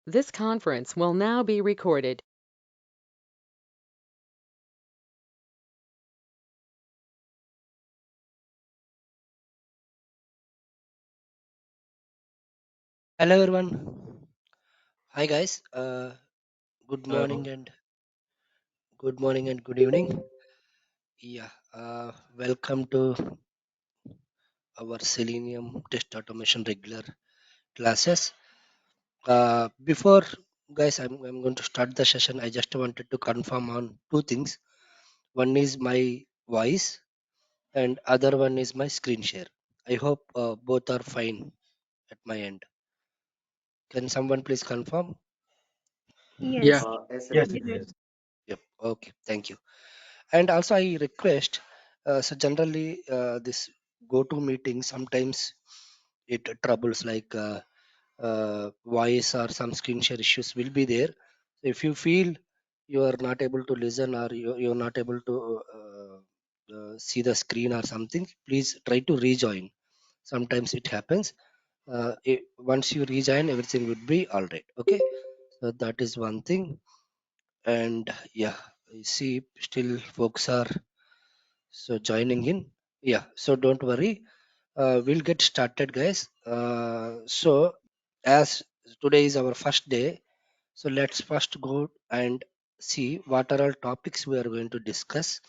This conference will now be recorded. Hello everyone. Hi guys. Good Hello. morning and good evening. Yeah. Welcome to our Selenium test automation regular classes. Before guys, I'm going to start the session. I just wanted to confirm on two things. One is my voice and other one is my screen share. I hope both are fine at my end. Can someone please confirm? Yeah, Yes. Yes, yes, yes. it is. Yep. Okay. Thank you. And also I request, so generally this go to meeting sometimes it troubles like voice or some screen share issues will be there. If you feel you are not able to listen or you're not able to see the screen or something, please try to rejoin. Sometimes it happens. Once you rejoin, everything would be all right. Okay, so that is one thing. And yeah, I see still folks are so joining in. Yeah, so don't worry. We'll get started, guys. So as today is our first day, so let's first go and see what are all topics we are going to discuss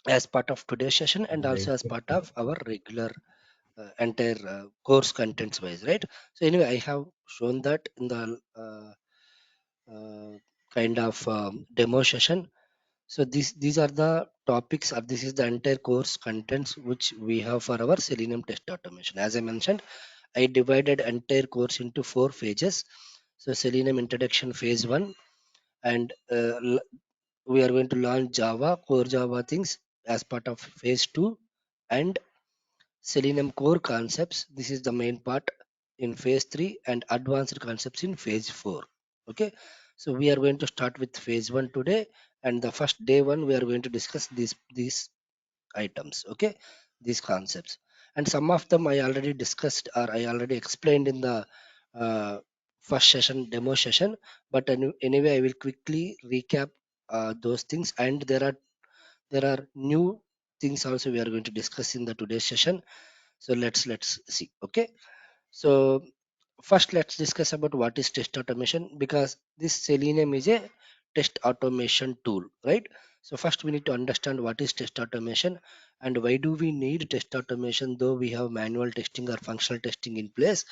as part of today's session and also as part of our regular entire course contents wise, right? So anyway, I have shown that in the uh, kind of demo session. So these are the topics, or this is the entire course contents which we have for our Selenium test automation. As I mentioned, I divided entire course into 4 phases. So Selenium introduction phase 1, and we are going to learn Java, core Java things as part of phase 2, and Selenium core concepts. This is the main part in phase 3 and advanced concepts in phase 4. Okay. So we are going to start with phase 1 today, and the first day one we are going to discuss these items. Okay, these concepts, and some of them I already discussed or I already explained in the uh, first session, demo session. But anyway, I will quickly recap those things, and there are new things also we are going to discuss in the today's session. So let's see. Okay, so first let's discuss about what is test automation, because this Selenium is a test automation tool, right? So first we need to understand what is test automation and why do we need test automation though we have manual testing or functional testing in place,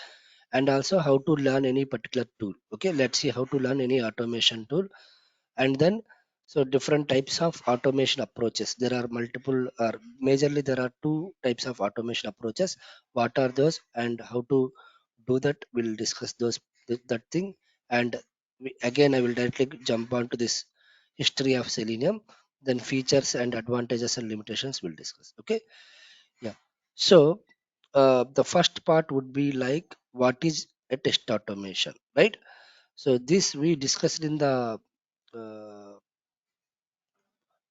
and also how to learn any particular tool. Okay, let's see how to learn any automation tool. And then, so different types of automation approaches, there are multiple, or majorly there are two types of automation approaches. What are those and how to do that, we'll discuss those, that thing. And again I will directly jump on to this history of Selenium, then features and advantages and limitations we'll discuss. Okay, yeah. So the first part would be like what is a test automation, right? So this we discussed in the uh,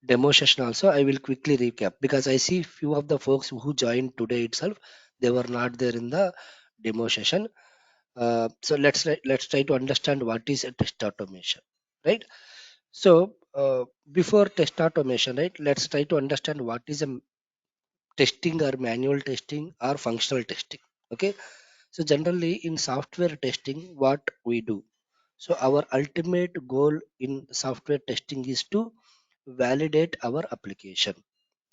demo session also. I will quickly recap because I see few of the folks who joined today itself, they were not there in the demo session. So let's try to understand what is a test automation, right? So before test automation, right, let's try to understand what is a testing or manual testing or functional testing. Okay, so generally in software testing, what we do, so our ultimate goal in software testing is to validate our application.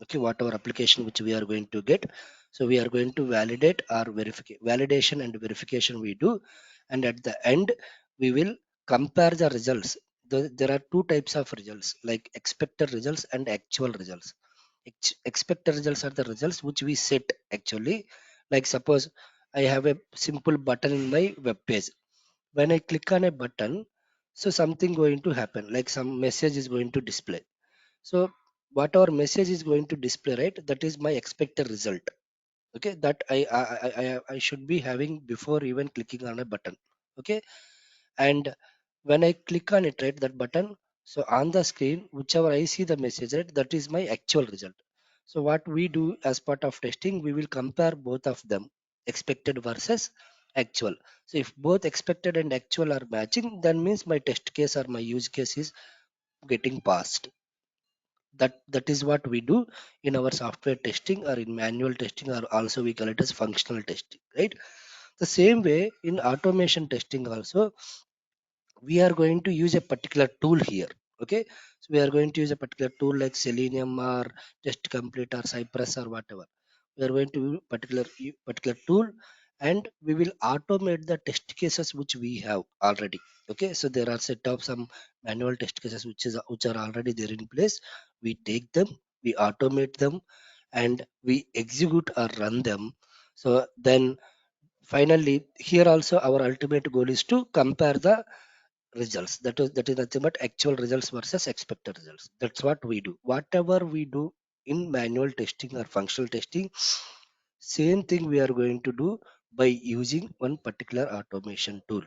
Okay, whatever application which we are going to get, so we are going to validate our validation and verification we do, and at the end we will compare the results. There are two types of results, like expected results and actual results. Expected results are the results which we set actually. Like suppose I have a simple button in my web page. When I click on a button, so something going to happen, like some message is going to display. So what our message is going to display, right, that is my expected result. Okay, that I should be having before even clicking on a button. Okay, and when I click on it, right, that button, so on the screen whichever I see the message, right, that is my actual result. So what we do as part of testing, we will compare both of them, expected versus actual. So if both expected and actual are matching, then means my test case or my use case is getting passed. That is what we do in our software testing or in manual testing, or also we call it as functional testing, right? The same way in automation testing also, we are going to use a particular tool here. Okay, so we are going to use a particular tool like Selenium or Test Complete or Cypress or whatever. We are going to use particular tool, and we will automate the test cases which we have already. Okay, so there are set of some manual test cases which are already there in place. We take them, we automate them, and we execute or run them. So then finally here also our ultimate goal is to compare the results. That is nothing but actual results versus expected results. That's what we do. Whatever we do in manual testing or functional testing, same thing we are going to do by using one particular automation tool.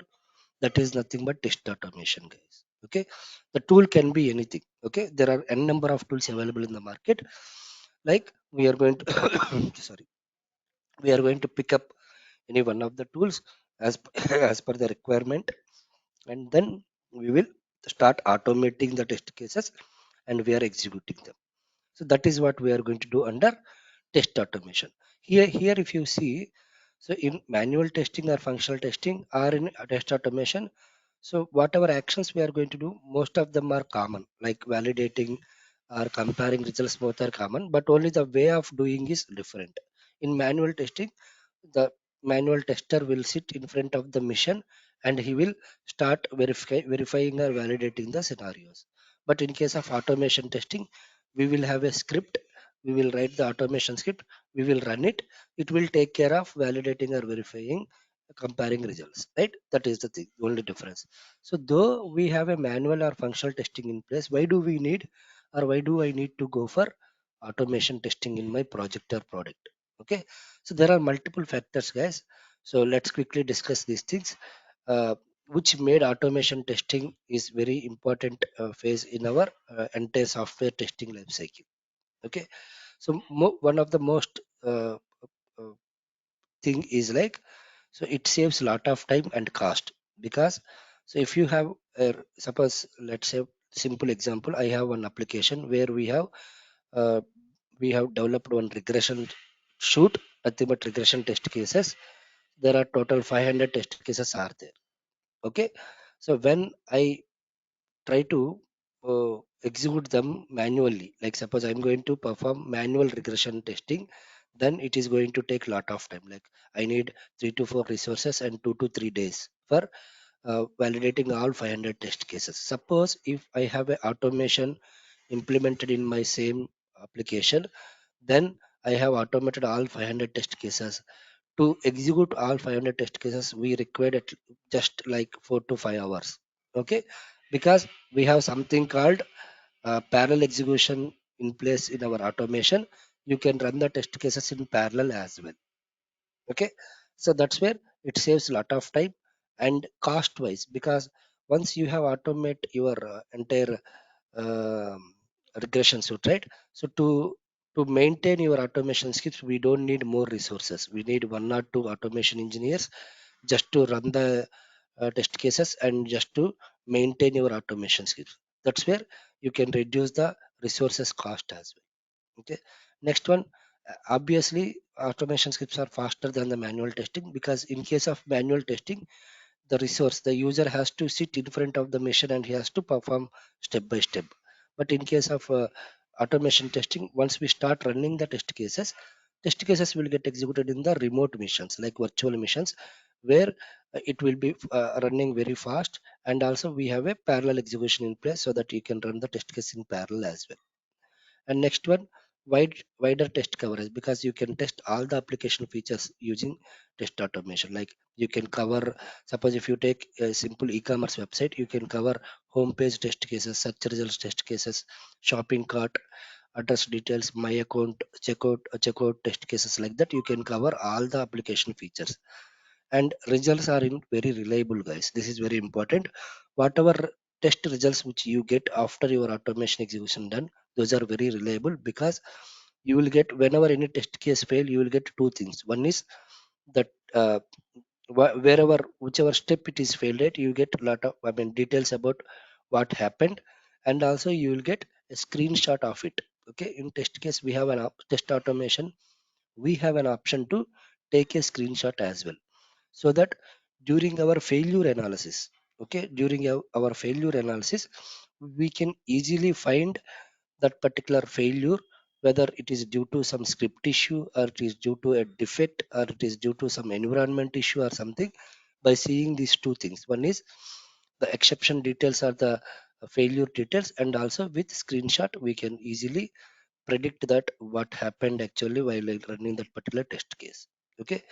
That is nothing but test automation, guys. Okay, the tool can be anything. Okay, there are n number of tools available in the market. Like we are going to sorry, we are going to pick up any one of the tools as as per the requirement, and then we will start automating the test cases, and we are executing them. So that is what we are going to do under test automation. Here if you see, so in manual testing or functional testing or in test automation, so whatever actions we are going to do, most of them are common, like validating or comparing results, both are common, but only the way of doing is different. In manual testing, the manual tester will sit in front of the machine, and he will start verifying or validating the scenarios. But in case of automation testing, we will have a script, we will write the automation script, we will run it, it will take care of validating or verifying, comparing results, right? That is the thing, only difference. So though we have a manual or functional testing in place, why do we need, or why do I need to go for automation testing in my project or product? Okay, so there are multiple factors, guys. So let's quickly discuss these things, uh, which made automation testing is very important phase in our entire software testing life cycle. Okay, so one of the most uh, thing is like, so it saves a lot of time and cost. Because so if you have suppose let's say simple example, I have one application where uh, we have developed one regression shoot, nothing but regression test cases. There are total 500 test cases are there. Okay, so when I try to execute them manually, like suppose I'm going to perform manual regression testing, then it is going to take lot of time. Like I need 3 to 4 resources and 2 to 3 days for validating all 500 test cases. Suppose if I have a automation implemented in my same application, then I have automated all 500 test cases. To execute all 500 test cases, we required just like 4 to 5 hours. Okay, because we have something called parallel execution in place in our automation. You can run the test cases in parallel as well. Okay, so that's where it saves a lot of time and cost wise, because once you have automate your entire um, regression suite, right? So to maintain your automation scripts, we don't need more resources. We need one or two automation engineers just to run the test cases and just to maintain your automation scripts. That's where you can reduce the resources cost as well. Okay, next one, obviously automation scripts are faster than the manual testing, because in case of manual testing, the user has to sit in front of the machine and he has to perform step by step. But in case of automation testing, once we start running the test cases will get executed in the remote missions, like virtual missions, where it will be running very fast, and also we have a parallel execution in place so that you can run the test case in parallel as well. And next one, wider test coverage, because you can test all the application features using test automation. Like you can cover, suppose if you take a simple e-commerce website, you can cover homepage test cases, search results test cases, shopping cart, address details, my account, checkout test cases. Like that you can cover all the application features, and results are in very reliable, guys. This is very important. Whatever test results which you get after your automation execution done, those are very reliable, because you will get, whenever any test case fail, you will get two things. One is that wherever whichever step it is failed at, you get a lot of details about what happened, and also you will get a screenshot of it. Okay, in test case we have an test automation, we have an option to take a screenshot as well, so that during our failure analysis, okay, during our failure analysis, we can easily find that particular failure, whether it is due to some script issue, or it is due to a defect, or it is due to some environment issue or something, by seeing these two things. One is the exception details or the failure details, and also with screenshot we can easily predict that what happened actually while running that particular test case. Okay,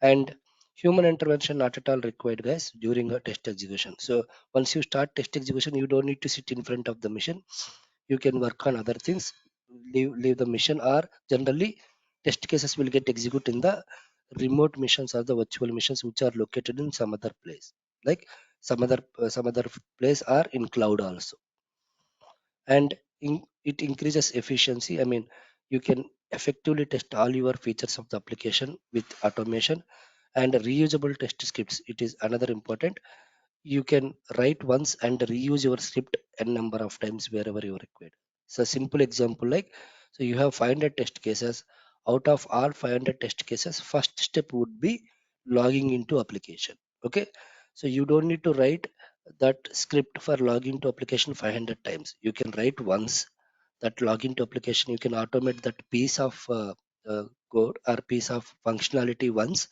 and human intervention not at all required, guys, during a test execution. So once you start test execution, you don't need to sit in front of the machine, you can work on other things, leave the mission, or generally test cases will get executed in the remote missions or the virtual missions which are located in some other place, like some other place or in cloud also. And it increases efficiency. You can effectively test all your features of the application with automation. And reusable test scripts, it is another important. You can write once and reuse your script n number of times wherever you required. So simple example, like, so you have 500 test cases. Out of all 500 test cases, first step would be logging into application. Okay, so you don't need to write that script for login to application 500 times. You can write once that login to application, you can automate that piece of code or piece of functionality once,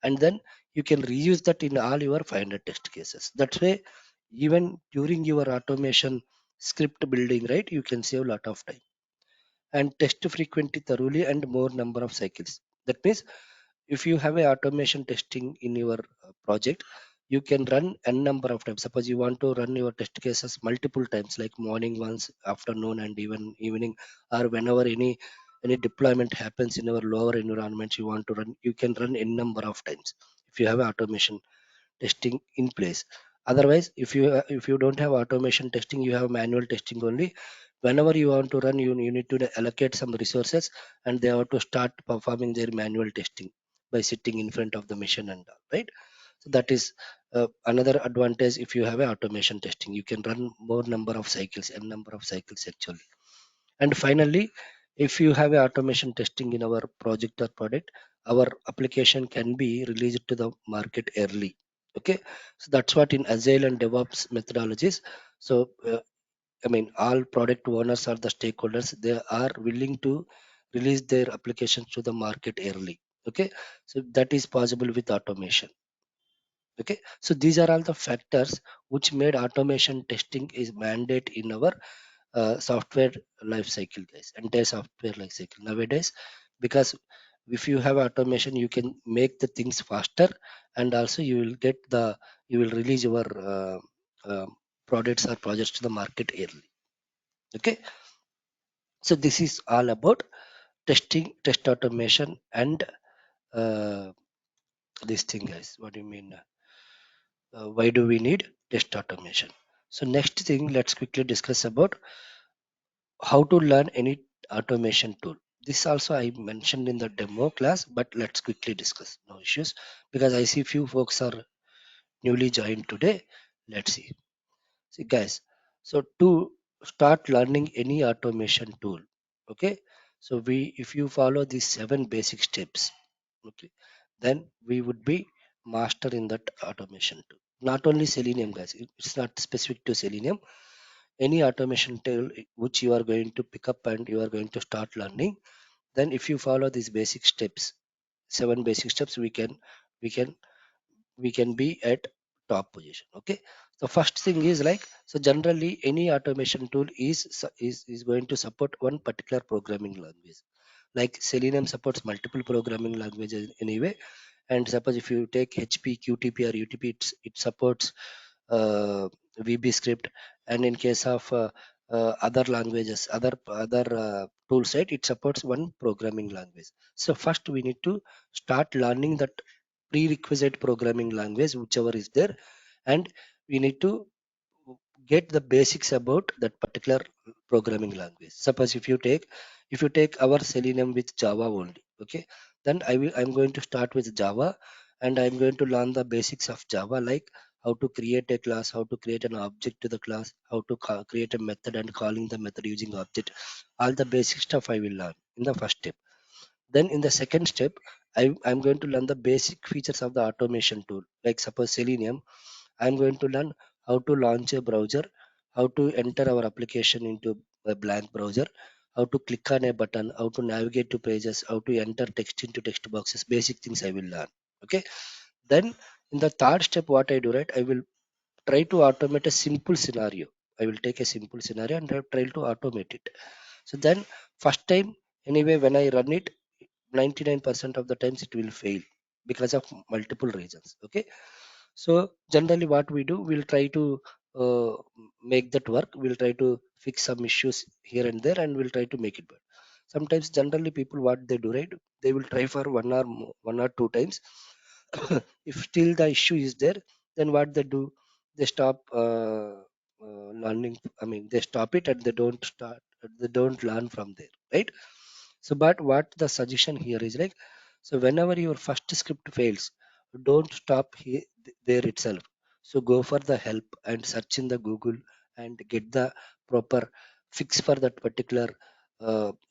and then you can reuse that in all your 500 test cases. That way, even during your automation script building, right, you can save a lot of time. And test frequency thoroughly and more number of cycles. That means if you have a automation testing in your project, you can run n number of times. Suppose you want to run your test cases multiple times, like morning once, afternoon, and even evening, or whenever any deployment happens in our lower environments you want to run, you can run n number of times if you have automation testing in place. Otherwise, if you don't have automation testing, you have manual testing only. Whenever you want to run, you need to allocate some resources, and they have to start performing their manual testing by sitting in front of the machine and all, right? So that is another advantage. If you have a automation testing, you can run more number of cycles and number of cycles actually. And finally, if you have a automation testing in our project or product, our application can be released to the market early. Okay, so that's what in Agile and DevOps methodologies. So all product owners or the stakeholders, they are willing to release their applications to the market early. Okay, so that is possible with automation. Okay, so these are all the factors which made automation testing is mandate in our software life cycle, guys, entire software life cycle nowadays. Because if you have automation, you can make the things faster, and also you will release your uh, products or projects to the market early. Okay, so this is all about testing, test automation, and uh, this thing, guys. What do you mean? Why do we need test automation? So next thing, let's quickly discuss about how to learn any automation tool. This also I mentioned in the demo class, but let's quickly discuss. No issues, because I see few folks are newly joined today. Let's see. See, guys. So to start learning any automation tool, okay. So if you follow these 7 basic steps, okay, then we would be master in that automation tool. Not only Selenium, guys. It's not specific to Selenium. Any automation tool which you are going to pick up and you are going to start learning, then if you follow these basic steps, 7 basic steps, we can we can be at top position. Okay, the first thing is like, so generally any automation tool is going to support one particular programming language. Like Selenium supports multiple programming languages anyway. And suppose if you take HP, QTP, or UTP, it supports VB script. And in case of other languages, other tools, right, it supports one programming language. So first we need to start learning that prerequisite programming language, whichever is there, and we need to get the basics about that particular programming language. Suppose if you take our Selenium with Java only, okay, then I'm going to start with Java, and I'm going to learn the basics of Java, like how to create a class, how to create an object to the class, how to create a method and calling the method using object. All the basic stuff I will learn in the first step. Then in the second step, I'm going to learn the basic features of the automation tool. Like suppose Selenium, I'm going to learn how to launch a browser, how to enter our application into a blank browser, how to click on a button, how to navigate to pages, how to enter text into text boxes. Basic things I will learn. Okay. Then in the third step, what I do, right? I will try to automate a simple scenario. I will take a simple scenario and I try to automate it. So then first time, anyway, when I run it, 99% of the times it will fail because of multiple reasons. Okay. So generally what we do, we'll try to uh, make that work. We'll try to fix some issues here and there and we'll try to make it better. Sometimes generally people what they do, right? They will try for one or two times. If still the issue is there, then what they do, they stop learning. I mean, they stop it and they don't learn from there, right? So but what the suggestion here is like, so whenever your first script fails, don't stop here there itself. So go for the help and search in the Google and get the proper fix for that particular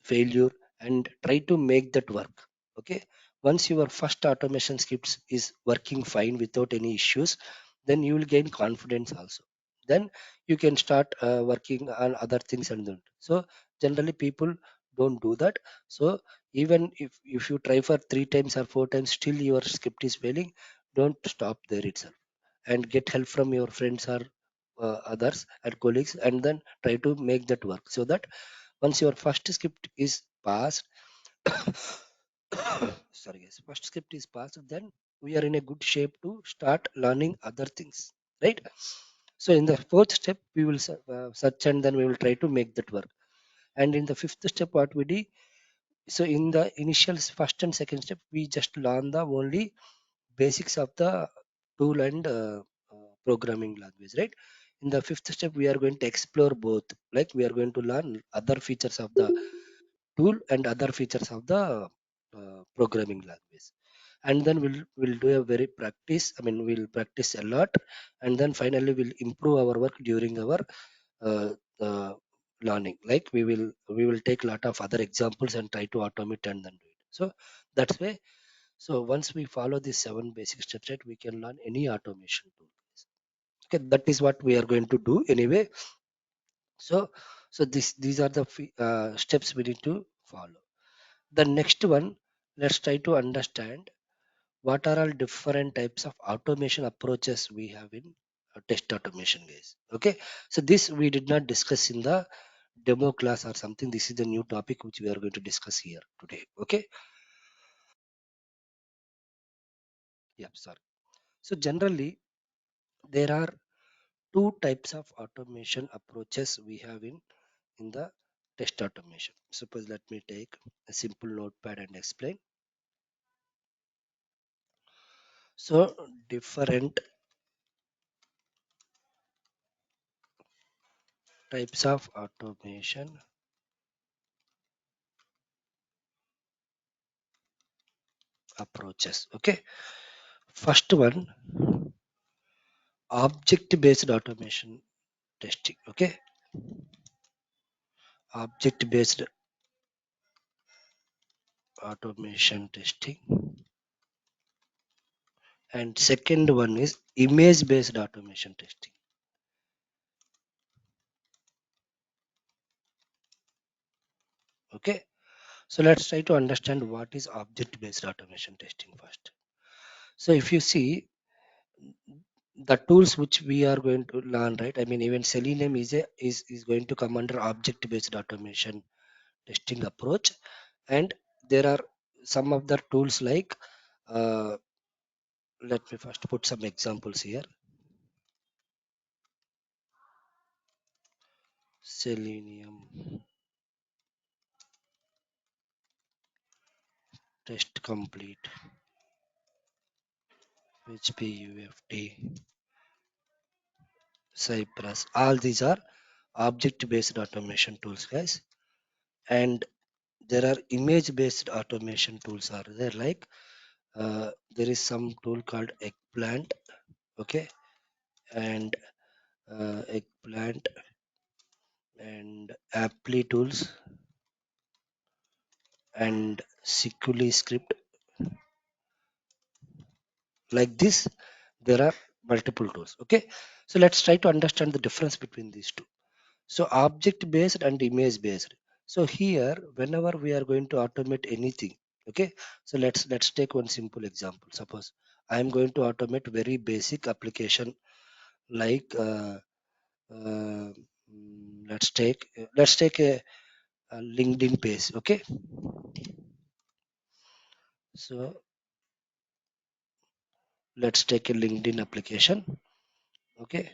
failure and try to make that work. Okay. Once your first automation scripts is working fine without any issues, then you will gain confidence also. Then you can start working on other things and then. So generally people don't do that. So even if you try for three times or four times, still your script is failing, don't stop there itself and get help from your friends or others and colleagues and then try to make that work so that once your first script is passed, sorry guys, first script is passed, then we are in a good shape to start learning other things, right? So in the fourth step, we will search and then we will try to make that work. And in the fifth step, what we do, so in the initial first and second step, we just learn the only basics of the tool and programming language, right? In the fifth step, we are going to explore both. Like we are going to learn other features of the tool and other features of the programming language. And then we'll do a very practice. I mean, we'll practice a lot, and then finally we'll improve our work during our uh, uh, learning. Like we will take a lot of other examples and try to automate and then do it. So that's way. So once we follow these seven basic steps, right, we can learn any automation tool. Okay, that is what we are going to do anyway. So these are the steps we need to follow. The next one, let's try to understand what are all different types of automation approaches we have in test automation, guys. Okay, so this we did not discuss in the demo class or something. This is the new topic which we are going to discuss here today. Okay, yeah, sorry. So generally, there are two types of automation approaches we have in the test automation. Suppose let me take a simple notepad and explain. So different types of automation approaches. Okay, first one, object based automation testing. Okay, object based automation testing, and second one is image based automation testing. Okay, so let's try to understand what is object based automation testing first. So if you see the tools which we are going to learn, right? I mean, even Selenium is going to come under object based automation testing approach, and there are some of the tools like uh, let me first put some examples here. Selenium test complete, HPUFT, Cypress. All these are object based automation tools, guys. And there are image based automation tools are there like there is some tool called eggplant. Okay, and eggplant and apply tools and securely script. Like this, there are multiple tools. Okay, so let's try to understand the difference between these two. So object based and image based. So here, whenever we are going to automate anything, okay, so let's take one simple example. Suppose I am going to automate very basic application like let's take a LinkedIn page. Okay, so let's take a LinkedIn application. Okay,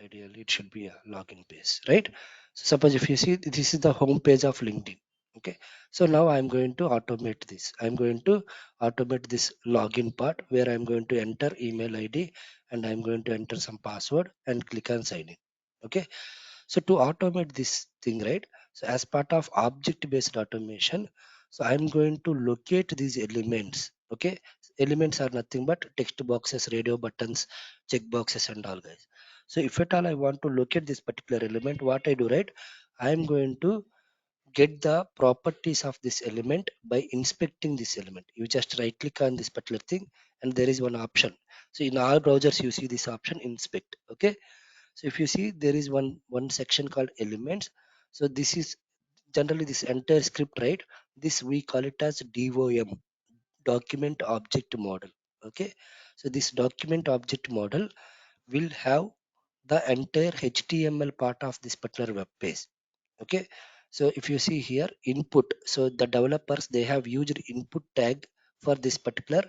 ideally it should be a login page, right? So suppose if you see, this is the home page of LinkedIn. Okay, so now I'm going to automate this. I'm going to automate this login part where I'm going to enter email ID and I'm going to enter some password and click on sign in. Okay, so to automate this thing, right, so as part of object based automation, so I'm going to locate these elements. Okay, elements are nothing but text boxes, radio buttons, check boxes and all, guys. So if at all I want to locate this particular element, what I do, right, I'm going to get the properties of this element by inspecting this element. You just right click on this particular thing and there is one option. So in all browsers you see this option, inspect. Okay, so if you see, there is one section called elements. So this is generally this entire script, right? This we call it as DOM, document object model. Okay, so this document object model will have the entire HTML part of this particular web page. Okay, so if you see here input, so the developers they have used input tag for this particular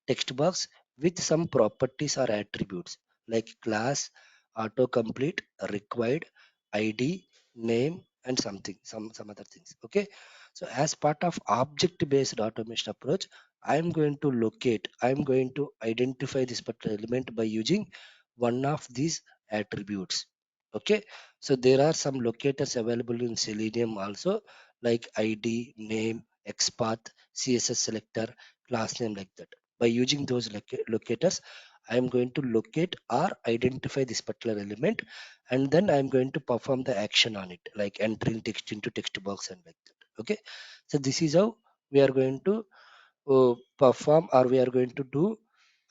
text box with some properties or attributes like class, autocomplete, required, id, name and something, some other things. Okay, so as part of object based automation approach, I'm going to identify this particular element by using one of these attributes. Okay, so there are some locators available in Selenium also, like ID, name, XPath, CSS selector, class name, like that. By using those locators, I am going to locate or identify this particular element, and then I am going to perform the action on it, like entering text into text box and like that. Okay, so this is how we are going to perform, or we are going to do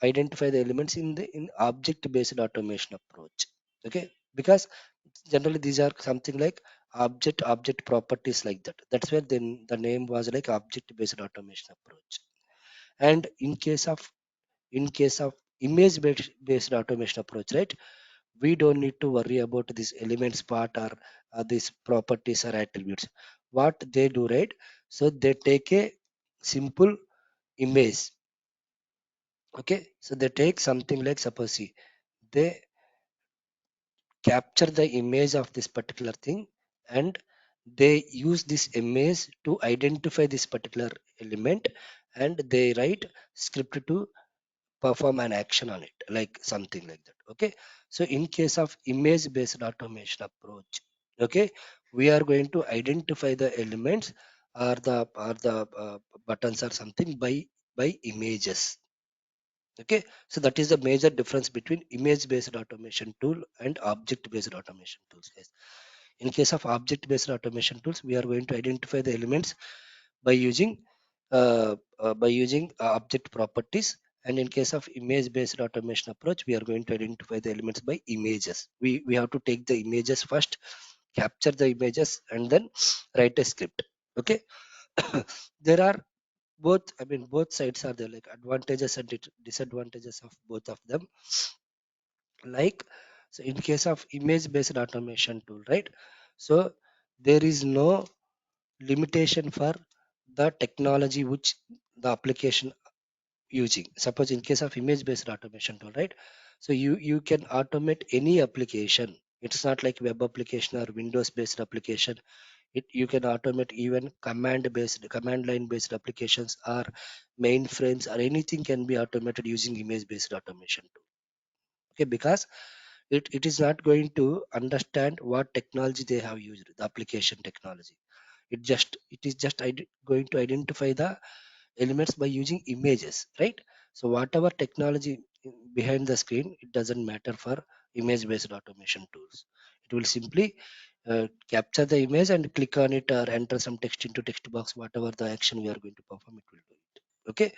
identify the elements in the in object based automation approach. Okay, because generally these are something like object properties, like that. That's where then the name was like object based automation approach. And in case of image based automation approach, right, we don't need to worry about this elements part or these properties or attributes. What they do, right, so they take a simple image. Okay, so they take something like, suppose see, they capture the image of this particular thing and they use this image to identify this particular element, and they write script to perform an action on it, like something like that. Okay, so in case of image based automation approach, okay, we are going to identify the elements or the buttons or something by images. Okay, so that is the major difference between image based automation tool and object based automation tools, guys. In case of object based automation tools, we are going to identify the elements by using object properties, and in case of image based automation approach, we are going to identify the elements by images. We have to take the images first, capture the images and then write a script. Okay, there are both, I mean both sides are there, like advantages and disadvantages of both of them. Like, so in case of image based automation tool, right, so there is no limitation for the technology which the application using. Suppose in case of image based automation tool, right, so you can automate any application. It's not like web application or windows based application. You can automate even command line based applications or mainframes, or anything can be automated using image based automation tool. Okay, because it is not going to understand what technology they have used, the application technology. It is just going to identify the elements by using images, right? So whatever technology behind the screen, it doesn't matter for image based automation tools. It will simply capture the image and click on it or enter some text into text box, whatever the action we are going to perform, it will do it. Okay,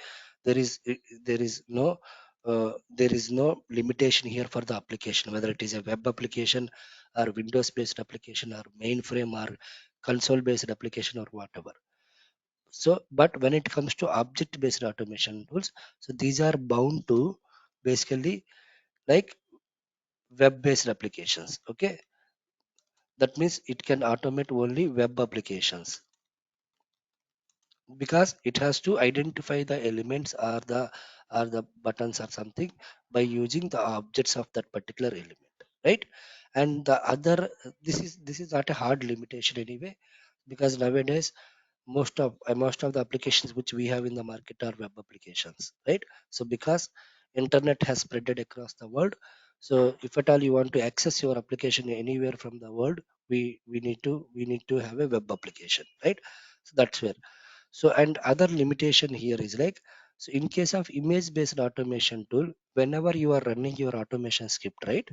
there is there is no there is no limitation here for the application, whether it is a web application or windows based application or mainframe or console based application or whatever. So but when it comes to object based automation tools, so these are bound to basically like web based applications. Okay, that means it can automate only web applications, because it has to identify the elements or the buttons or something by using the objects of that particular element, right? And the other, this is not a hard limitation anyway, because nowadays most of the applications which we have in the market are web applications, right? So because internet has spreaded across the world, so if at all you want to access your application anywhere from the world, we need to have a web application, right? So that's where. So and other limitation here is like, so in case of image based automation tool, whenever you are running your automation script, right?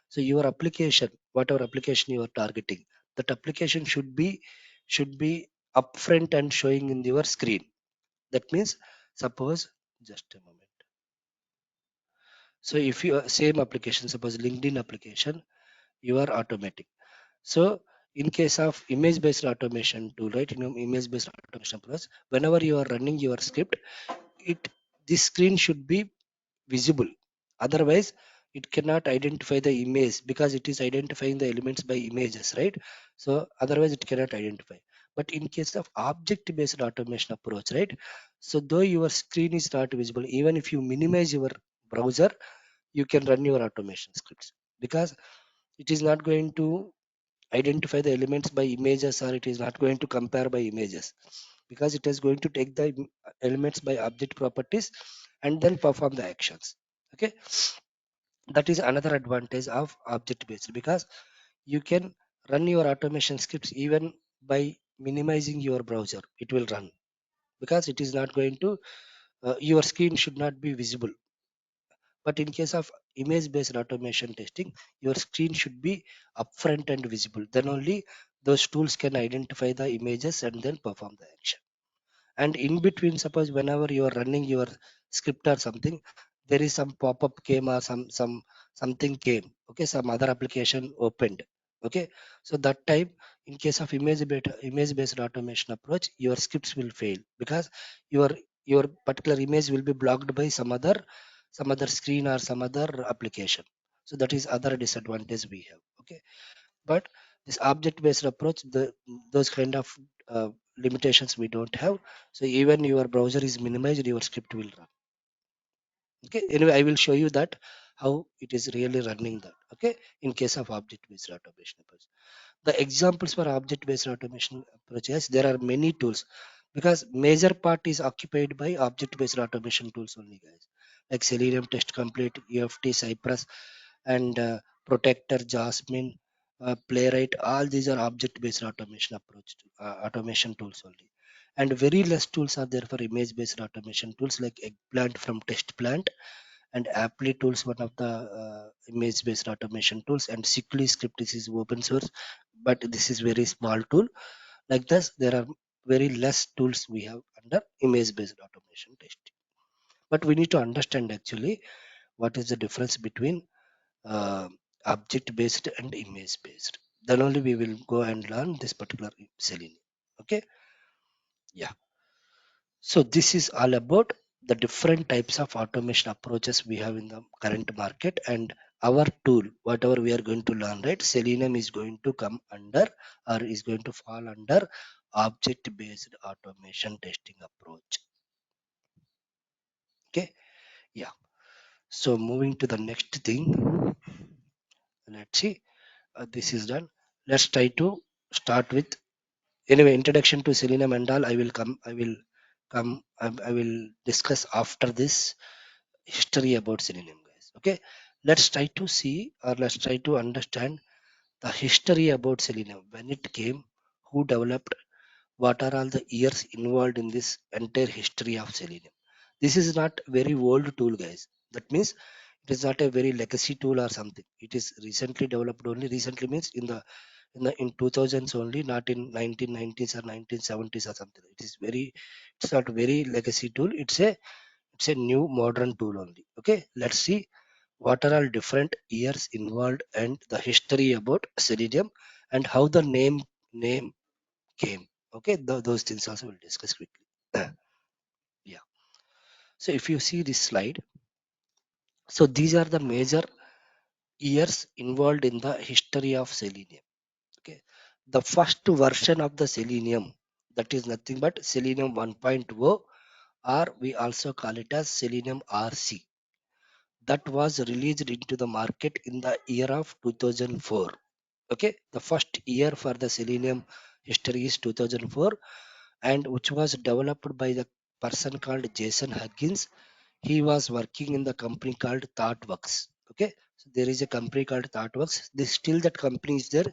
So your application, whatever application you are targeting, that application should be upfront and showing in your screen. That means, suppose, just a moment. So if you same application, suppose LinkedIn application, you are automatic. So in case of image based automation tool, right? Image based automation process, whenever you are running your script, it this screen should be visible. Otherwise it cannot identify the image, because it is identifying the elements by images, right? So otherwise it cannot identify. But in case of object based automation approach, right? So though your screen is not visible, even if you minimize your browser, you can run your automation scripts, because it is not going to identify the elements by images, or it is not going to compare by images, because it is going to take the elements by object properties and then perform the actions. Okay, that is another advantage of object based, because you can run your automation scripts even by minimizing your browser, it will run, because it is not going to your screen should not be visible. But in case of image based automation testing, your screen should be upfront and visible, then only those tools can identify the images and then perform the action. And in between, suppose whenever you are running your script or something, there is some pop-up came or something came, okay, some other application opened. Okay, so that time, in case of image based automation approach, your scripts will fail, because your your particular image will be blocked by some other screen or some other application. So that is other disadvantage we have. Okay, but this object based approach, those kind of limitations we don't have. So even your browser is minimized, your script will run. Okay, anyway, I will show you that how it is really running that. Okay, in case of object based automation approach, the examples for object based automation approaches, there are many tools, because major part is occupied by object based automation tools only, guys, like Selenium, Test Complete, EFT, Cypress, and Protector, Jasmine, Playwright. All these are object based automation approach to, automation tools only. And very less tools are there for image based automation tools, like Eggplant from Test Plant, and Apply tools, one of the image based automation tools, and Sickly script, this is open source, but this is very small tool. Like this, there are very less tools we have under image based automation testing. But we need to understand actually what is the difference between uh, object based and image based. Then only we will go and learn this particular Selenium. Okay, yeah. So this is all about the different types of automation approaches we have in the current market, and our tool, whatever we are going to learn, right? Selenium is going to come under, or is going to fall under, object based automation testing approach. Okay, yeah. So moving to the next thing, let's see. This is done. Let's try to start with, anyway, introduction to Selenium and all. I will discuss after this history about Selenium, guys. Okay, Let's try to see, or let's try to understand the history about Selenium. When it came, who developed, what are all the years involved in this entire history of Selenium. This is not very old tool, guys. That means it is not a very legacy tool or something. It is recently developed. Only recently means in 2000s only, not in 1990s or 1970s or something. It's not very legacy tool. It's a new modern tool only. Okay, let's see what are all different years involved and the history about Selenium and how the name came. Okay, those things also we'll discuss quickly. Yeah. So if you see this slide, so these are the major years involved in the history of Selenium. Okay, the first version of the Selenium, that is nothing but Selenium 1.0, or we also call it as Selenium RC, that was released into the market in the year of 2004. Okay, the first year for the Selenium history is 2004, and which was developed by the person called Jason Huggins. He was working in the company called ThoughtWorks. Okay, so there is a company called ThoughtWorks. This still that company is there.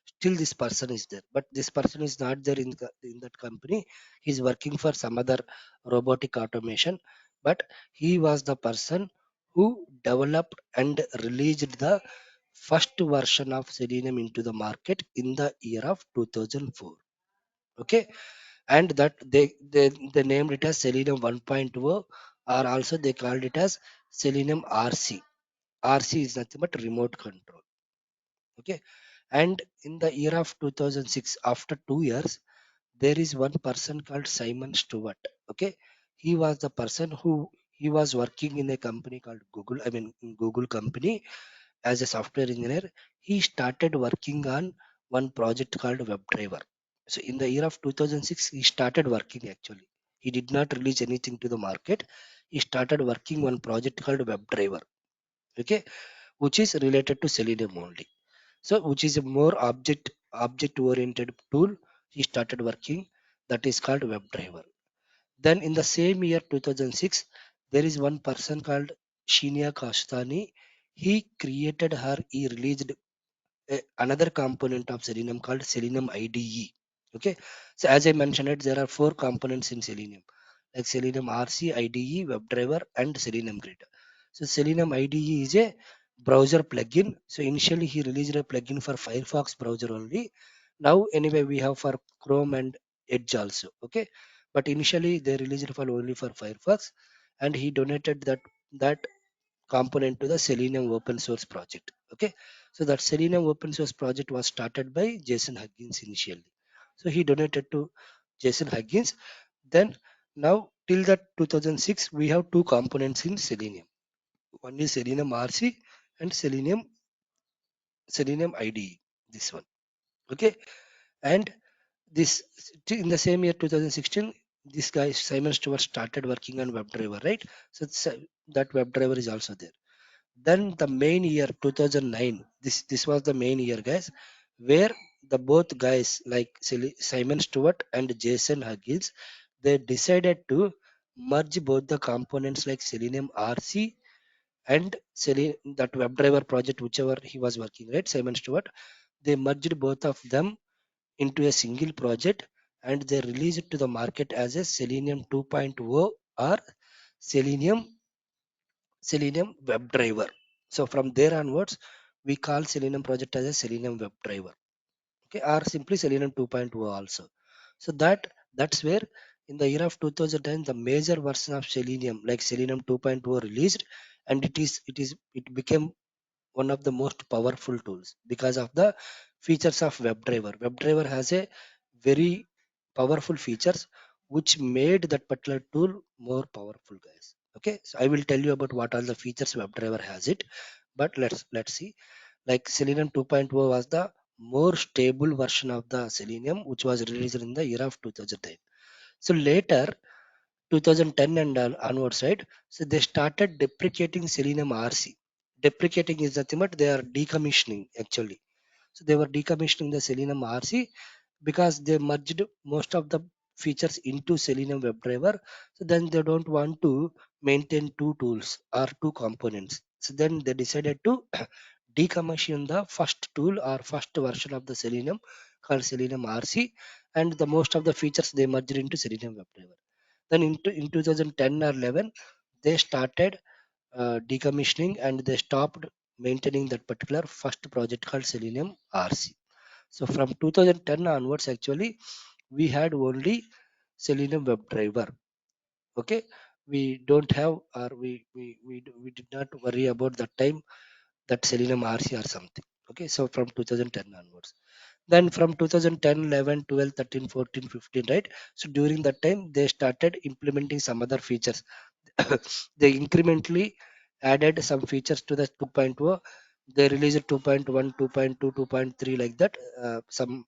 Still this person is there, but this person is not there in that company. He's working for some other robotic automation, but he was the person who developed and released the first version of Selenium into the market in the year of 2004. Okay, and that they named it as Selenium 1.0, or also they called it as Selenium RC. RC is nothing but remote control. Okay, and in the year of 2006, after 2 years, there is one person called Simon Stewart. Okay, he was the person who he was working in a company called Google. I mean, in Google company as a software engineer. He started working on one project called WebDriver. So in the year of 2006, he started working actually. He did not release anything to the market. He started working on project called WebDriver. Okay, which is related to Selenium only. So which is a more object oriented tool. He started working, that is called WebDriver. Then in the same year 2006, there is one person called Shinya Kastani. He released another component of Selenium called Selenium IDE. Okay, so as I mentioned it, there are four components in Selenium, like Selenium RC, IDE, WebDriver, and Selenium Grid. So Selenium IDE is a browser plugin. So initially he released a plugin for Firefox browser only. Now anyway we have for Chrome and Edge also. Okay, but initially they released for only for Firefox, and he donated that component to the Selenium open source project. Okay, so that Selenium open source project was started by Jason Huggins initially. So he donated to Jason Huggins. Then now till that 2006, we have two components in Selenium. One is Selenium RC and Selenium IDE. This one. Okay, and this in the same year 2016, this guy Simon Stewart started working on WebDriver, right? So that WebDriver is also there. Then the main year 2009, this was the main year, guys, where the both guys like Simon Stewart and Jason Huggins, they decided to merge both the components like Selenium RC and that WebDriver project, whichever he was working, right? Simon Stewart, they merged both of them into a single project, and they released it to the market as a Selenium 2.0, or Selenium Selenium WebDriver. So from there onwards, we call Selenium project as a Selenium WebDriver. Okay, or simply Selenium 2.0 also. So that's where in the year of 2010, the major version of Selenium, like Selenium 2.0, released, and it became one of the most powerful tools because of the features of WebDriver. WebDriver has a very powerful features which made that particular tool more powerful, guys. Okay, so I will tell you about what all the features WebDriver has it, but let's see. Like Selenium 2.0 was the more stable version of the Selenium, which was released in the year of 2010. So later 2010 and onwards, right? So they started deprecating Selenium RC. Deprecating is nothing but they are decommissioning actually. So they were decommissioning the Selenium RC because they merged most of the features into Selenium WebDriver. So then they don't want to maintain two tools or two components. So then they decided to decommission the first tool or first version of the Selenium called Selenium RC, and the most of the features they merged into Selenium WebDriver. Then in 2010 or 11, they started decommissioning and they stopped maintaining that particular first project called Selenium RC. So from 2010 onwards, actually, we had only Selenium WebDriver. Okay, we don't have, or we did not worry about that time that Selenium RC or something. Okay, so from 2010 onwards. Then from 2010, 11, 12, 13, 14, 15, right? So during that time, they started implementing some other features. They incrementally added some features to the 2.0. They released 2.1, 2.2, 2.3 like that, some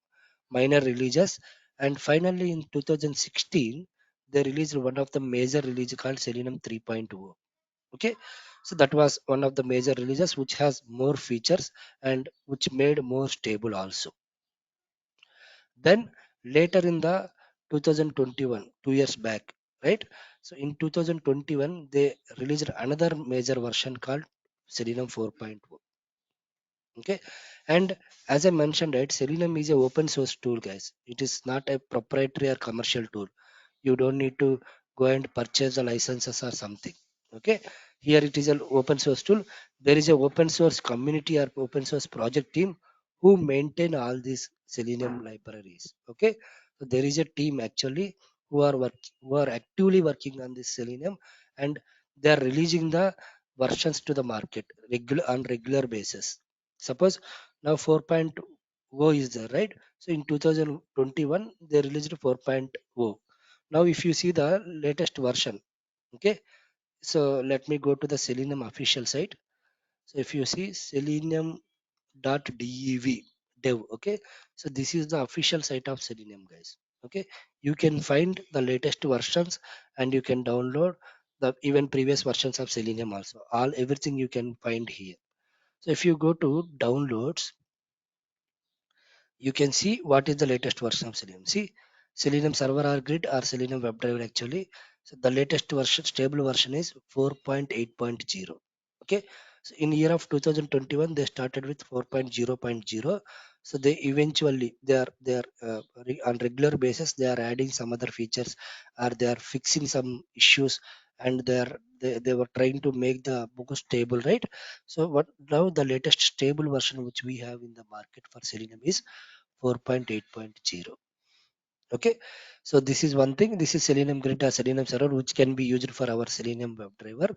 minor releases. And finally in 2016, they released one of the major release called Selenium 3.0. Okay, so that was one of the major releases which has more features and which made more stable also. Then later in the 2021, 2 years back, right? So in 2021, they released another major version called Selenium 4.0. Okay, and as I mentioned, right, Selenium is a open source tool, guys. It is not a proprietary or commercial tool. You don't need to go and purchase the licenses or something. Okay, here it is an open source tool. There is a open source community or open source project team who maintain all these Selenium libraries. Okay, so there is a team actually who are actively working on this Selenium, and they are releasing the versions to the market regular basis. Suppose now 4.0 is there, right? So in 2021 they released 4.0. Now if you see the latest version, okay, so let me go to the Selenium official site. So if you see selenium.dev dev, okay, so this is the official site of Selenium, guys. Okay, you can find the latest versions and you can download the even previous versions of Selenium also. All everything you can find here. So if you go to downloads, you can see what is the latest version of Selenium. See, Selenium Server or Grid or Selenium WebDriver actually. So the latest version, stable version is 4.8.0. Okay. So in year of 2021, they started with 4.0.0. So they eventually on regular basis they are adding some other features or they are fixing some issues and they were trying to make the book stable, right? So what now the latest stable version which we have in the market for Selenium is 4.8.0. Okay, so this is one thing. This is Selenium Grid or Selenium Server, which can be used for our Selenium WebDriver,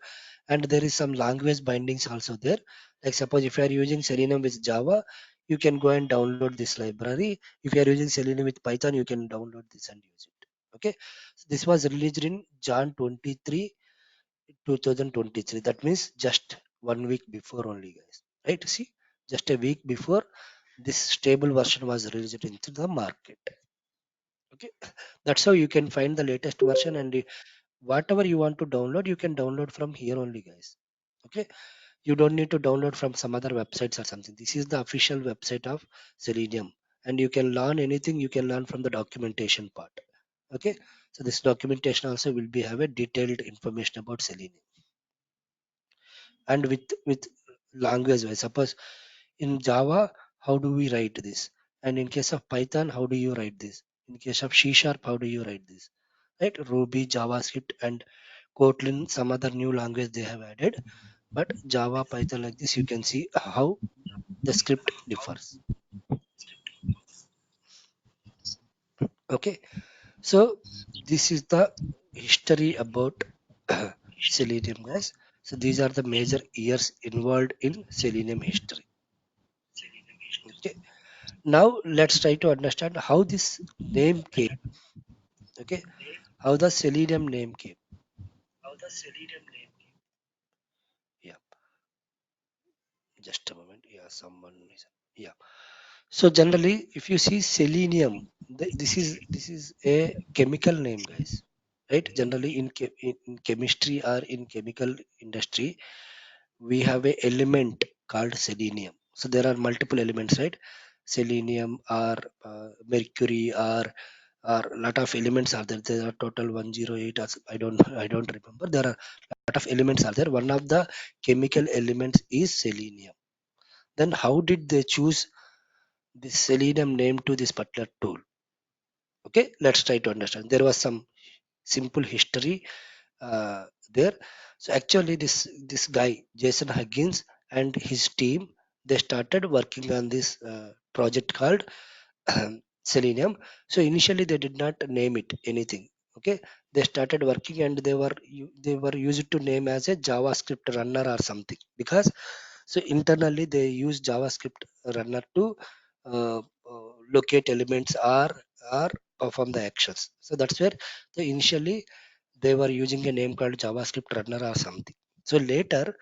and there is some language bindings also there. Like suppose if you are using Selenium with Java, you can go and download this library. If you are using Selenium with Python, you can download this and use it. Okay, so this was released in Jan 23, 2023. That means just 1 week before only, guys. Right? See, just a week before this stable version was released into the market. Okay, that's how you can find the latest version and whatever you want to download, you can download from here only, guys. Okay, you don't need to download from some other websites or something. This is the official website of Selenium, and you can learn anything. You can learn from the documentation part. Okay, so this documentation also will be have a detailed information about Selenium and with language wise. Suppose in Java, how do we write this? And in case of Python, how do you write this? In case of C Sharp, how do you write this? Right? Ruby, JavaScript, and Kotlin, some other new language they have added. But Java, Python like this, you can see how the script differs. Okay. So this is the history about Selenium, guys. So these are the major years involved in Selenium history. Okay. Now let's try to understand how this name came. Okay, how the Selenium name came. Yeah, just a moment. Yeah, someone is. Yeah. So generally, if you see selenium, this is a chemical name, guys. Right? Generally, in chemistry or in chemical industry, we have a element called selenium. So there are multiple elements, right? Selenium or mercury or lot of elements are there. There are total 108. I don't remember. There are of elements are there. One of the chemical elements is selenium. Then how did they choose this selenium name to this particular tool? Okay, let's try to understand. There was some simple history there. So actually, this guy Jason Huggins and his team, they started working on this project called Selenium. So initially they did not name it anything. Okay, they started working and they were used to name as a JavaScript runner or something, because so internally they use JavaScript runner to uh, locate elements or perform the actions. So that's where initially they were using a name called JavaScript runner or something. So later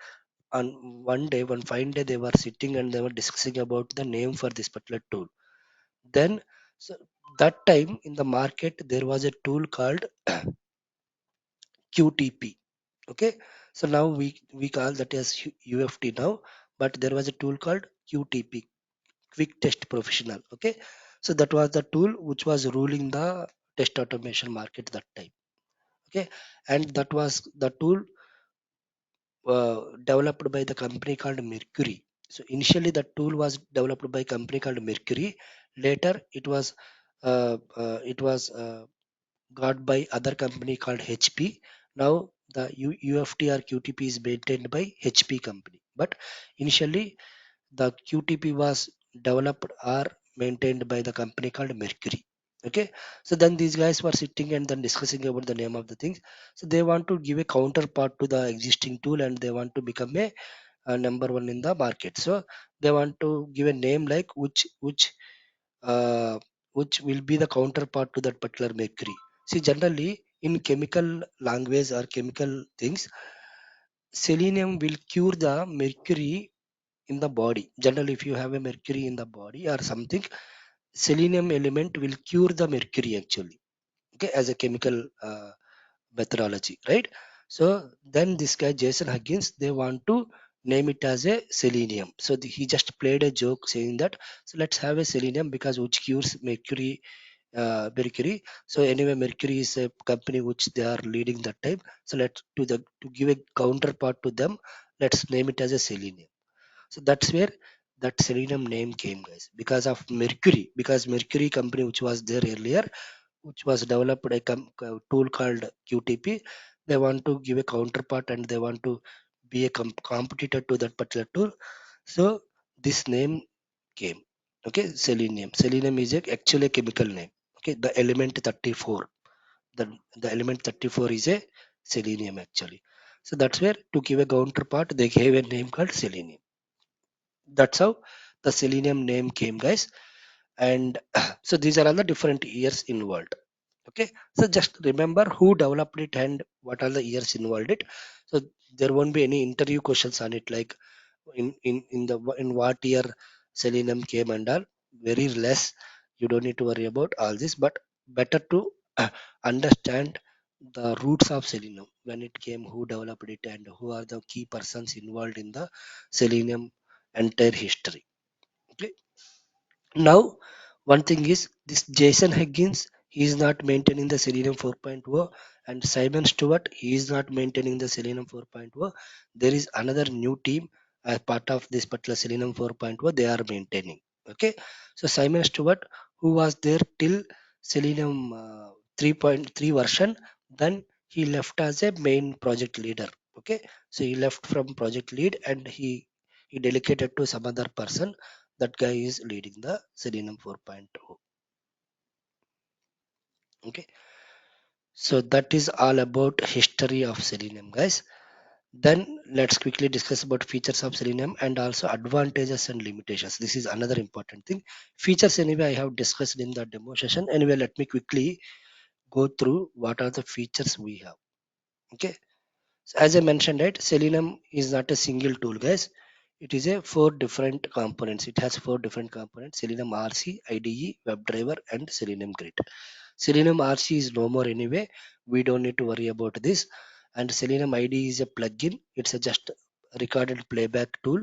on one day, one fine day, they were sitting and they were discussing about the name for this particular tool. Then so that time in the market there was a tool called QTP. Okay, so now we call that as UFT now, but there was a tool called QTP, Quick Test Professional. Okay, so that was the tool which was ruling the test automation market that time. Okay, and that was the tool developed by the company called Mercury. So initially the tool was developed by a company called Mercury. Later it was got by other company called HP. Now the UFT or QTP is maintained by HP company. But initially the QTP was developed or maintained by the company called Mercury. Okay, so then these guys were sitting and then discussing about the name of the things. So they want to give a counterpart to the existing tool and they want to become a number one in the market. So they want to give a name like uh, which will be the counterpart to that particular Mercury. See, generally in chemical language or chemical things, selenium will cure the mercury in the body. Generally, if you have a mercury in the body or something, selenium element will cure the mercury actually. Okay, as a chemical methodology, right? So then this guy Jason Huggins, they want to name it as a selenium. So he just played a joke saying that, so let's have a selenium because which cures mercury. So anyway, Mercury is a company which they are leading that time. So let's to give a counterpart to them, let's name it as a selenium. So that's where that selenium name came, guys, because of Mercury. Because Mercury company, which was there earlier, which was developed a tool called QTP, they want to give a counterpart and they want to be a competitor to that particular tool. So this name came. Okay, selenium. Selenium is actually a chemical name. Okay, the element 34. The element 34 is a selenium actually. So that's where to give a counterpart, they gave a name called selenium. That's how the selenium name came, guys. And so these are all the different years involved. Okay, so just remember who developed it and what are the years involved it. So there won't be any interview questions on it like in what year selenium came and all. Very less, you don't need to worry about all this, but better to understand the roots of selenium, when it came, who developed it, and who are the key persons involved in the selenium entire history. Okay, now, one thing is this Jason Higgins, he is not maintaining the Selenium 4.0, and Simon Stewart, he is not maintaining the Selenium 4.0. There is another new team as part of this particular Selenium 4.0, they are maintaining. Okay, so Simon Stewart, who was there till Selenium 3.3 version, then he left as a main project leader. Okay, so he left from project lead and he delegated to some other person. That guy is leading the Selenium 4.0. Okay, so that is all about history of Selenium, guys. Then let's quickly discuss about features of Selenium and also advantages and limitations. This is another important thing. Features, anyway, I have discussed in the demo session. Anyway, let me quickly go through what are the features we have. Okay, so as I mentioned, right, Selenium is not a single tool, guys. It is a four different components. It has four different components: Selenium RC, IDE, WebDriver, and Selenium Grid. Selenium RC is no more anyway. We don't need to worry about this. And Selenium ID is a plugin. It's a just recorded playback tool.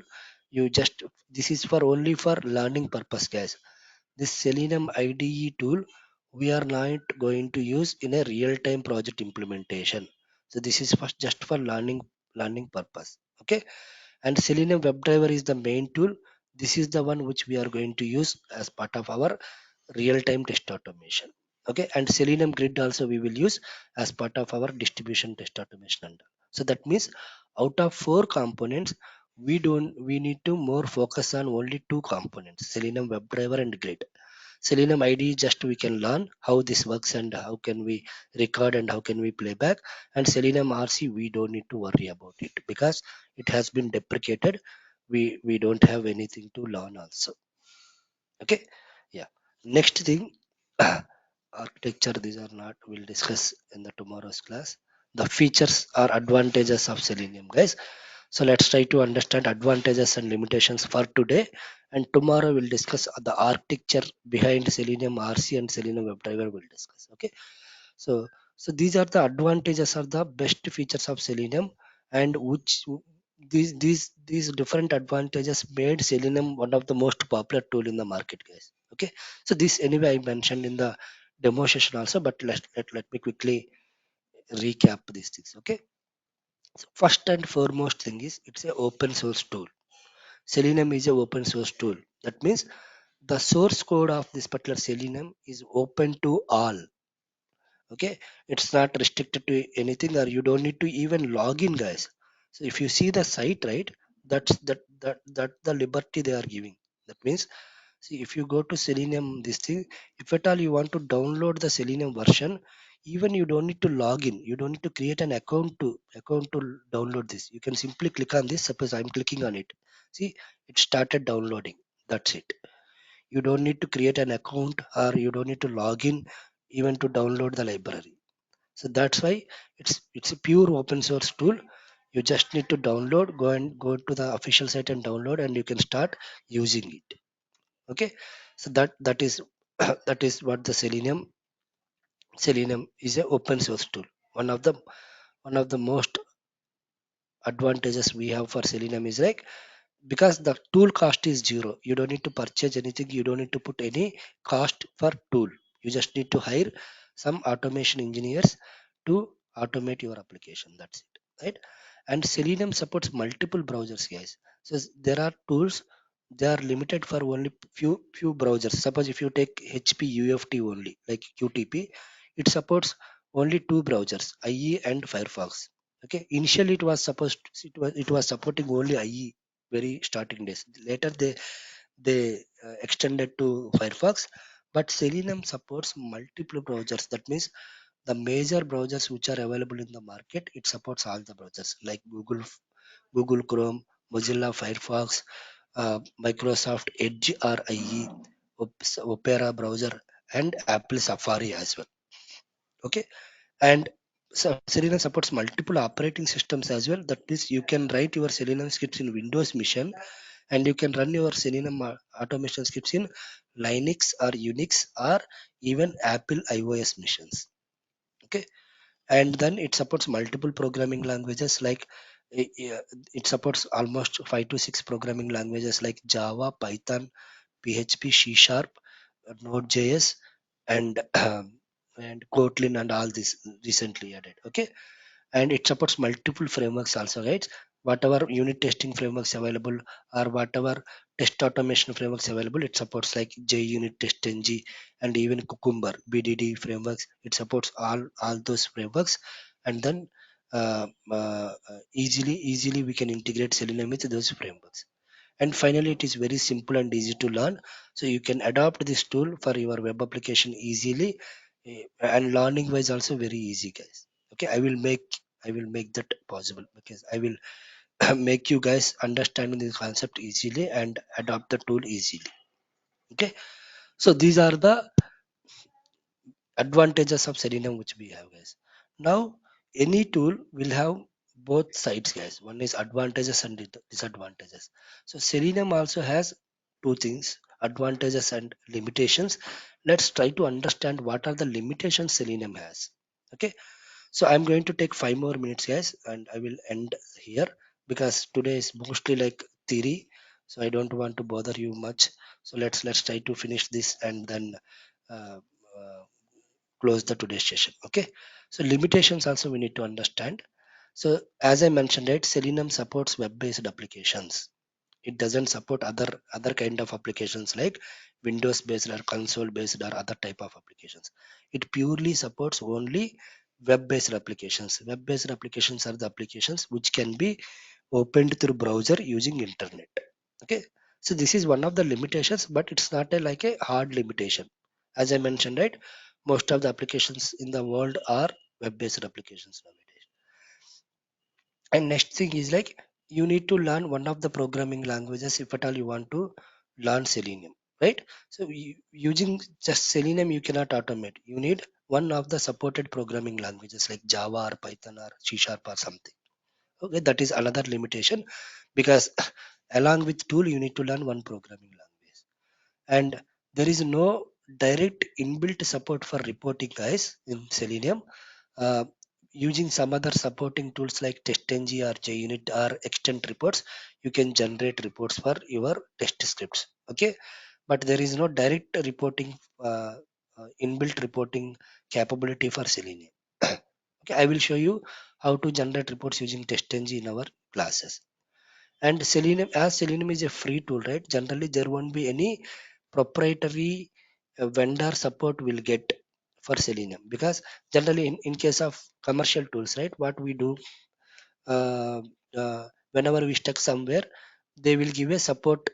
You just this is for only for learning purpose, guys. This Selenium IDE tool we are not going to use in a real-time project implementation. So this is first just for learning purpose. Okay, and Selenium WebDriver is the main tool. This is the one which we are going to use as part of our real-time test automation. Okay, and Selenium Grid also we will use as part of our distribution test automation. So that means out of four components, we need to more focus on only two components: Selenium WebDriver and Grid. Selenium ID just we can learn how this works and how can we record and how can we play back. And Selenium RC we don't need to worry about it because it has been deprecated. We don't have anything to learn also. Okay, yeah. Next thing, architecture. These are not. We'll discuss in the tomorrow's class. The features or advantages of Selenium, guys. So let's try to understand advantages and limitations for today. And tomorrow we'll discuss the architecture behind Selenium RC and Selenium WebDriver. We'll discuss. Okay. So these are the advantages or the best features of Selenium, and which these different advantages made Selenium one of the most popular tool in the market, guys. Okay. So this anyway I mentioned in the demo session also, but let me quickly recap these things. Okay. So first and foremost thing is it's a open source tool. Selenium is a open source tool. That means the source code of this particular Selenium is open to all. Okay, it's not restricted to anything, or you don't need to even log in, guys. So if you see the site, right, that the liberty they are giving. That means, see, if you go to Selenium this thing, if at all you want to download the Selenium version, even you don't need to log in, you don't need to create an account to download this. You can simply click on this. Suppose I'm clicking on it, see, it started downloading. That's it. You don't need to create an account, or you don't need to log in even to download the library. So that's why it's a pure open source tool. You just need to download, go to the official site and download, and you can start using it. Okay, so that is that is what the Selenium is a open source tool. One of the most advantages we have for Selenium is like, because the tool cost is zero, you don't need to purchase anything, you don't need to put any cost for tool. You just need to hire some automation engineers to automate your application. That's it, right? And Selenium supports multiple browsers, guys. So there are tools, they are limited for only few browsers. Suppose if you take HP UFT only, like QTP, it supports only two browsers, IE and Firefox. Okay, initially it was supporting only IE very starting days. Later they extended to Firefox, but Selenium supports multiple browsers. That means the major browsers which are available in the market, it supports all the browsers like Google Chrome, Mozilla Firefox, Microsoft Edge or IE, Opera browser, and Apple Safari as well. Okay, and so Selenium supports multiple operating systems as well. That means you can write your Selenium scripts in Windows machine, and you can run your Selenium automation scripts in Linux or Unix or even Apple iOS machines. Okay, and then it supports multiple programming languages like it supports almost 5 to 6 programming languages like Java, Python, PHP, C Sharp, Node.js, and and Kotlin, and all this recently added. Okay, and it supports multiple frameworks also, right? Whatever unit testing frameworks available, or whatever test automation frameworks available, it supports like JUnit Test NG, and even Cucumber BDD frameworks. It supports all those frameworks. And then easily we can integrate Selenium with those frameworks. And finally, it is very simple and easy to learn. So you can adopt this tool for your web application easily, and learning wise also very easy, guys. Okay, I will make that possible, because I will make you guys understand the concept easily and adopt the tool easily. Okay, so these are the advantages of Selenium which we have, guys. Now any tool will have both sides, guys. One is advantages and disadvantages. So Selenium also has two things: advantages and limitations. Let's try to understand what are the limitations Selenium has. Okay, so I'm going to take 5 more minutes, guys, and I will end here, because today is mostly like theory, so I don't want to bother you much. So let's try to finish this, and then uh, uh, close the today's session. Okay, so limitations also we need to understand. So as I mentioned, right, Selenium supports web-based applications. It doesn't support other kind of applications like Windows based or console based or other type of applications. It purely supports only web based applications. Web based applications are the applications which can be opened through browser using internet. Okay, so this is one of the limitations, but it's not like a hard limitation. As I mentioned, right, most of the applications in the world are web based applications nowadays. And next thing is like you need to learn one of the programming languages if at all you want to learn Selenium, right? So using just Selenium you cannot automate. You need one of the supported programming languages like Java or Python or C Sharp or something. Okay, that is another limitation because along with tool you need to learn one programming language. And there is no direct inbuilt support for reporting guys in Selenium. uh, Using some other supporting tools like TestNG or JUnit or extent reports, you can generate reports for your test scripts. Okay, but there is no direct reporting, inbuilt reporting capability for Selenium. Okay, I will show you how to generate reports using TestNG in our classes. And Selenium, as Selenium is a free tool, right? Generally, there won't be any proprietary vendor support will get for Selenium because generally, in case of commercial tools, right? What we do, uh, whenever we stuck somewhere, they will give a support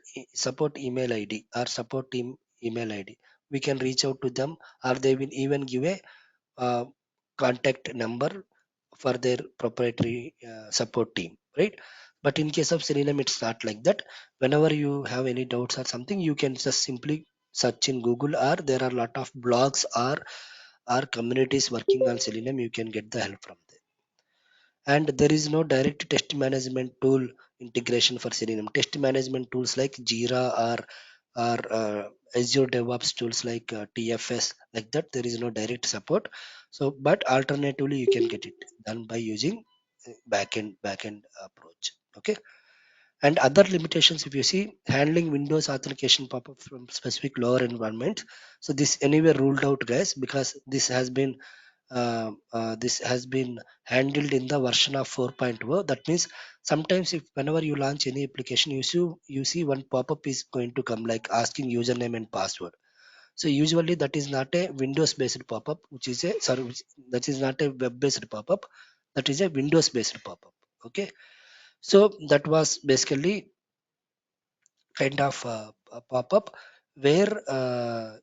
email ID or support team email ID. We can reach out to them, or they will even give a uh, contact number for their proprietary support team, right? But in case of Selenium, it's not like that. Whenever you have any doubts or something, you can just simply search in Google, or there are a lot of blogs or communities working on Selenium. You can get the help from there. And there is no direct test management tool integration for Selenium. Test management tools like Jira or Azure DevOps tools like TFS, like that, there is no direct support. So but alternatively you can get it done by using backend approach. Okay, and other limitations, if you see, handling Windows authentication pop-up from specific lower environment. So this anyway ruled out guys because this has been handled in the version of 4.0. That means sometimes if whenever you launch any application, you see one pop-up is going to come like asking username and password. So usually that is not a Windows based pop-up, which is a sorry, that is not a web based pop-up, that is a Windows based pop-up. Okay, so that was basically kind of a pop-up where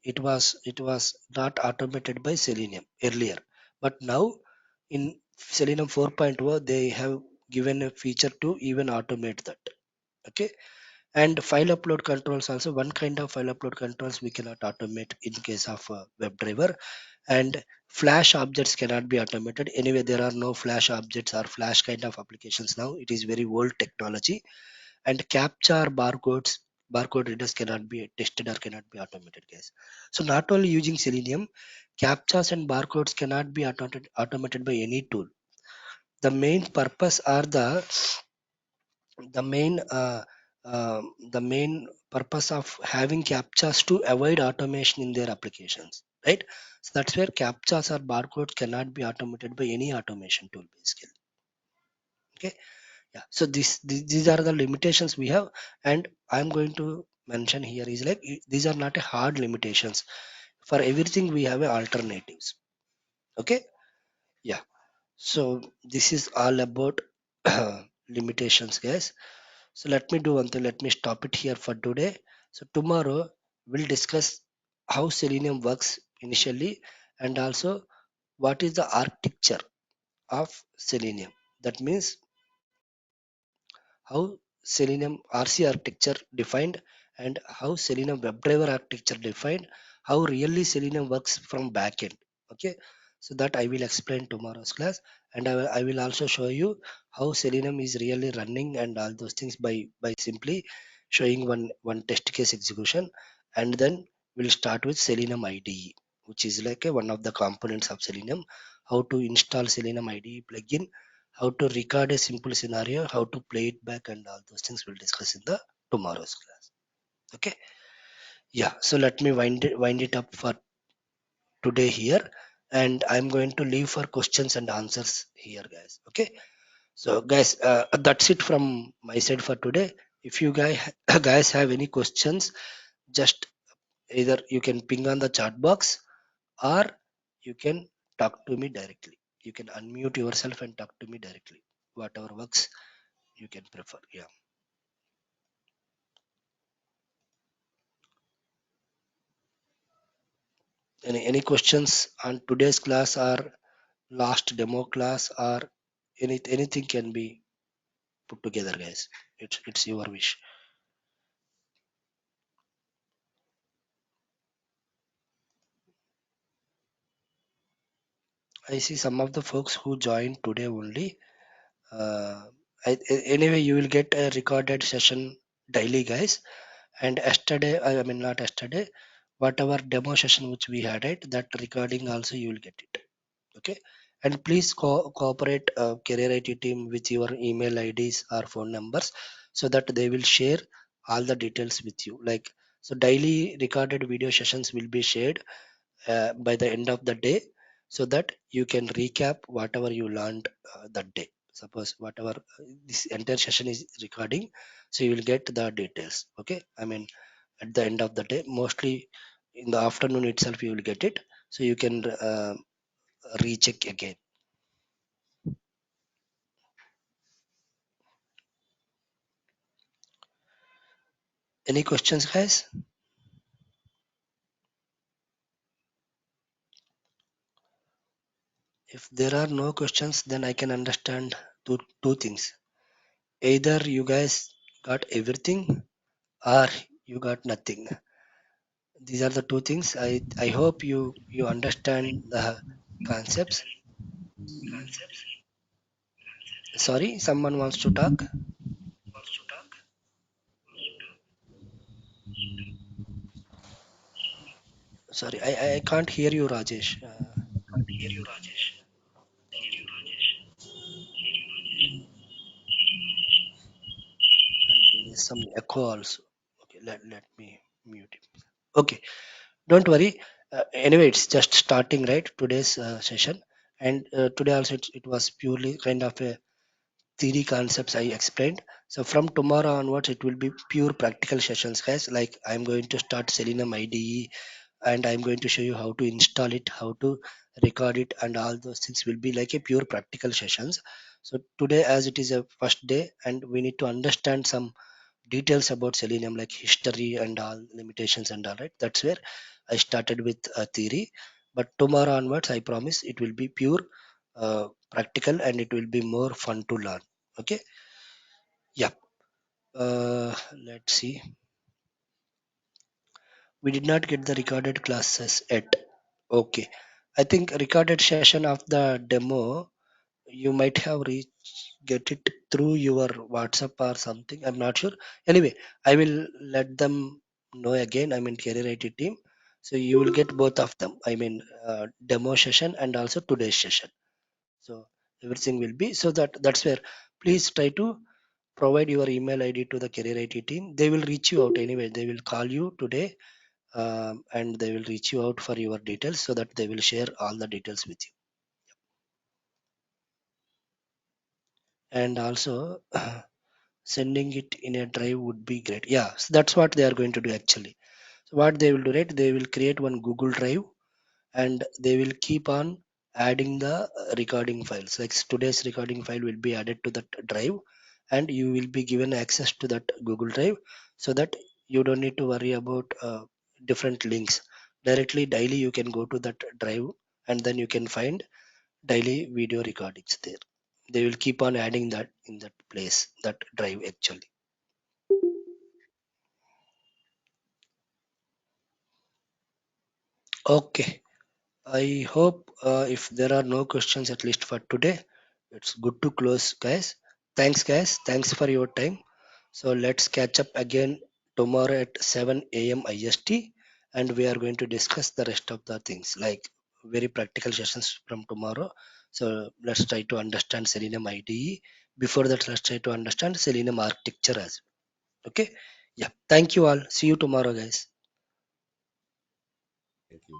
it was not automated by Selenium earlier, but now in Selenium 4.0 they have given a feature to even automate that. Okay, and file upload controls also, one kind of file upload controls we cannot automate in case of WebDriver. And flash objects cannot be automated anyway. There are no flash objects or flash kind of applications now. It is very old technology. And captcha or barcode readers cannot be tested or cannot be automated guys. So not only using Selenium, captchas and barcodes cannot be automated by any tool. The main purpose are the main uh, the main purpose of having captchas to avoid automation in their applications, right? So that's where captchas or barcodes cannot be automated by any automation tool basically. Okay, yeah, so these are the limitations we have. And I'm going to mention here is like these are not a hard limitations. For everything we have a alternatives. Okay, yeah, so this is all about limitations guys. So let me do one thing, let me stop it here for today. So tomorrow we'll discuss how Selenium works initially, and also what is the architecture of Selenium. That means how Selenium RC architecture defined, and how Selenium WebDriver architecture defined, how really Selenium works from backend. Okay, so that I will explain tomorrow's class, and I will also show you how Selenium is really running and all those things by simply showing one test case execution, and then we'll start with Selenium IDE, which is like one of the components of Selenium. How to install Selenium IDE plugin, how to record a simple scenario, how to play it back, and all those things we'll discuss in the tomorrow's class. Okay. Yeah. So let me wind it up for today here, and I'm going to leave for questions and answers here, guys. Okay. So, guys, that's it from my side for today. If you guys guys have any questions, just either you can ping on the chat box or you can talk to me directly. You can unmute yourself and talk to me directly. Whatever works, you can prefer. Yeah. Any questions on today's class or last demo class or anything can be put together, guys. It's your wish. I see some of the folks who joined today only. Uh, anyway, you will get a recorded session daily, guys. And yesterday, I mean not yesterday, whatever demo session which we had it, that recording also you will get it. Okay. And please cooperate career IT team with your email IDs or phone numbers so that they will share all the details with you. Like so, daily recorded video sessions will be shared by the end of the day so that you can recap whatever you learned that day. Suppose whatever this entire session is recording, so you will get the details. Okay. I mean, at the end of the day, mostly in the afternoon itself, you will get it. So you can recheck again. Any questions, guys? If there are no questions, then I can understand two things. Either you guys got everything or you got nothing. These are the two things. I hope you understand the concepts. Sorry, someone wants to talk. Sorry, I can't hear you, Rajesh. And there is some echo also. Okay, let me mute it. Okay, don't worry. Anyway, it's just starting, right? Today's session. And today also it was purely kind of a theory concepts I explained. So from tomorrow onwards, it will be pure practical sessions, guys. Like I'm going to start Selenium IDE and I'm going to show you how to install it, how to record it, and all those things will be like a pure practical sessions. So today, as it is a first day, and we need to understand some details about Selenium, like history and all limitations and all, right. That's where I started with a theory. But tomorrow onwards, I promise it will be pure practical and it will be more fun to learn. Okay. Yeah. Let's see. We did not get the recorded classes yet. Okay. I think recorded session of the demo you might have get it through your WhatsApp or something. I'm not sure. Anyway, I will let them know again. I mean, career IT team. So you will get both of them. I mean, demo session and also today's session. So everything will be so that's where please try to provide your email ID to the career IT team. They will reach you out anyway. They will call you today and they will reach you out for your details so that they will share all the details with you. And also sending it in a drive would be great. Yeah, so that's what they are going to do actually. So what they will do, right? They will create one Google Drive and they will keep on adding the recording files. Like today's recording file will be added to that drive and you will be given access to that Google Drive so that you don't need to worry about different links. Directly daily you can go to that drive and then you can find daily video recordings there. They will keep on adding that in that place, that drive actually. Okay. I hope if there are no questions, at least for today, it's good to close, guys. Thanks, guys. Thanks for your time. So let's catch up again tomorrow at 7 a.m. IST, and we are going to discuss the rest of the things like very practical sessions from tomorrow. So let's try to understand Selenium IDE. Before that, let's try to understand Selenium architecture as well. Okay. Yeah. Thank you all. See you tomorrow, guys. Thank you.